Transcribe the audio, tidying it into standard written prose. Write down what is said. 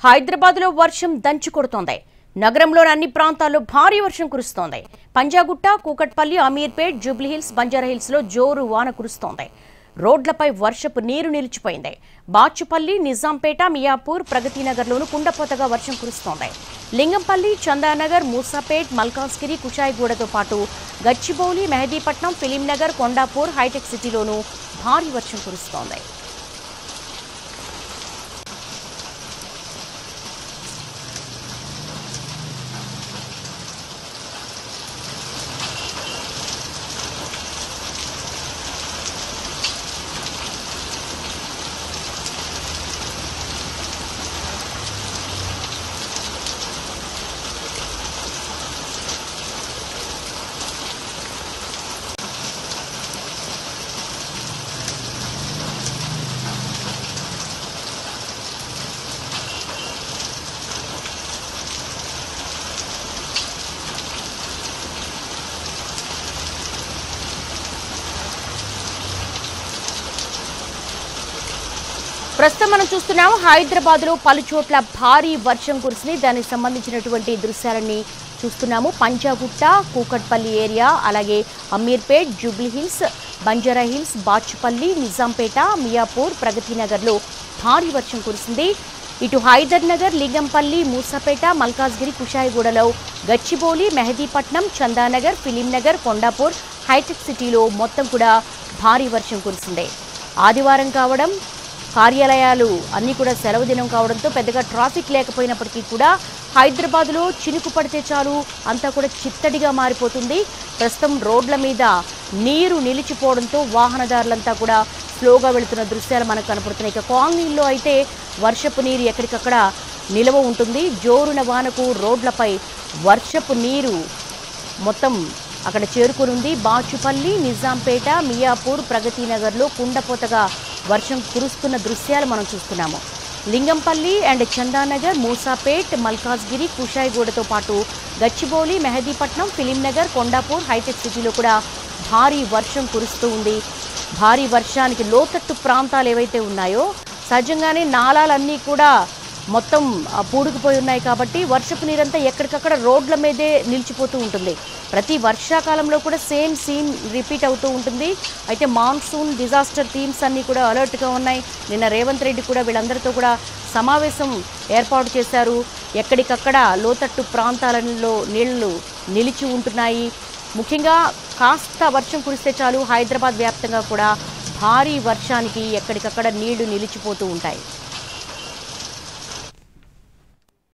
హైదరాబాద్లో వర్షం దంచి కొడుతోంది. నగరంలోని అన్ని ప్రాంతాల్లో భారీ వర్షం కురుస్తోంది. పంజాగుట్ట, కూకట్పల్లి, అమీర్పేట్, జూబ్లీహిల్స్, బంజారాహిల్స్లో జోరు వాన కురుస్తోంది. రోడ్లపై వర్షపు నీరు నిలిచిపోయింది. బాచుపల్లి, నిజాంపేట, మియాపూర్, ప్రగతినగర్లోనూ కుండపోతగా వర్షం కురుస్తోంది. లింగంపల్లి, చందానగర్, మూసాపేట్, మల్కాజ్గిరి, కుషాయిగూడతో పాటు గచ్చిబౌలి, మెహదీపట్నం, ఫిలింనగర్, కొండాపూర్, హైటెక్ సిటీలోనూ భారీ వర్షం కురుస్తోంది. ప్రస్తుతం మనం చూస్తున్నాం హైదరాబాద్లో పలు చోట్ల భారీ వర్షం కురిసింది. దానికి సంబంధించినటువంటి దృశ్యాలన్నీ చూస్తున్నాము. పంజాగుట్ట, కూకట్పల్లి ఏరియా, అలాగే అమీర్పేట్, జూబ్లీహిల్స్, బంజారాహిల్స్, బాచుపల్లి, నిజాంపేట, మియాపూర్, ప్రగతినగర్లో భారీ వర్షం కురిసింది. ఇటు హైదర్ నగర్, లింగంపల్లి, మూసాపేట, మల్కాజ్గిరి, కుషాయిగూడలో, గచ్చిబౌలి, మెహదీపట్నం, చందానగర్, ఫిలింనగర్, కొండాపూర్, హైటెక్ సిటీలో మొత్తం కూడా భారీ వర్షం కురిసింది. ఆదివారం కావడం, కార్యాలయాలు అన్నీ కూడా సెలవు దినం కావడంతో పెద్దగా ట్రాఫిక్ లేకపోయినప్పటికీ కూడా హైదరాబాద్లో చినుకు పడితే చాలు అంతా కూడా చిత్తడిగా మారిపోతుంది. ప్రస్తుతం రోడ్ల మీద నీరు నిలిచిపోవడంతో వాహనదారులంతా కూడా స్లోగా వెళుతున్న దృశ్యాలు మనకు కనపడుతున్నాయి. ఇక కాలనీల్లో అయితే వర్షపు నీరు ఎక్కడికక్కడ నిలవ ఉంటుంది. జోరున వానకు రోడ్లపై వర్షపు నీరు మొత్తం అక్కడ చేరుకునుంది. బాచుపల్లి, నిజాంపేట, మియాపూర్, ప్రగతినగర్లో కుండపోతగా వర్షం కురుస్తున్న దృశ్యాలు మనం చూస్తున్నాము. లింగంపల్లి అండ్ చందానగర్, మూసాపేట్, మల్కాజ్గిరి, కుషాయిగూడతో పాటు గచ్చిబౌలి, మెహదీపట్నం, ఫిలింనగర్, కొండాపూర్, హైటెక్ సిటీలో కూడా భారీ వర్షం కురుస్తూ ఉంది. భారీ వర్షానికి లోతట్టు ప్రాంతాలు ఏవైతే ఉన్నాయో సహజంగానే నాలాలన్నీ కూడా మొత్తం పూడుకుపోయి ఉన్నాయి కాబట్టి వర్షపు నీరంతా ఎక్కడికక్కడ రోడ్ల మీదే నిలిచిపోతూ ఉంటుంది. ప్రతి వర్షాకాలంలో కూడా సేమ్ సీన్ రిపీట్ అవుతూ ఉంటుంది. అయితే మాన్సూన్ డిజాస్టర్ టీమ్స్ అన్నీ కూడా అలర్ట్గా ఉన్నాయి. నిన్న రేవంత్ రెడ్డి కూడా వీళ్ళందరితో కూడా సమావేశం ఏర్పాటు చేశారు. ఎక్కడికక్కడ లోతట్టు ప్రాంతాలలో నీళ్లు నిలిచి ఉంటున్నాయి. ముఖ్యంగా కాస్త వర్షం కురిస్తే చాలు హైదరాబాద్ వ్యాప్తంగా కూడా భారీ వర్షానికి ఎక్కడికక్కడ నీళ్లు నిలిచిపోతూ ఉంటాయి.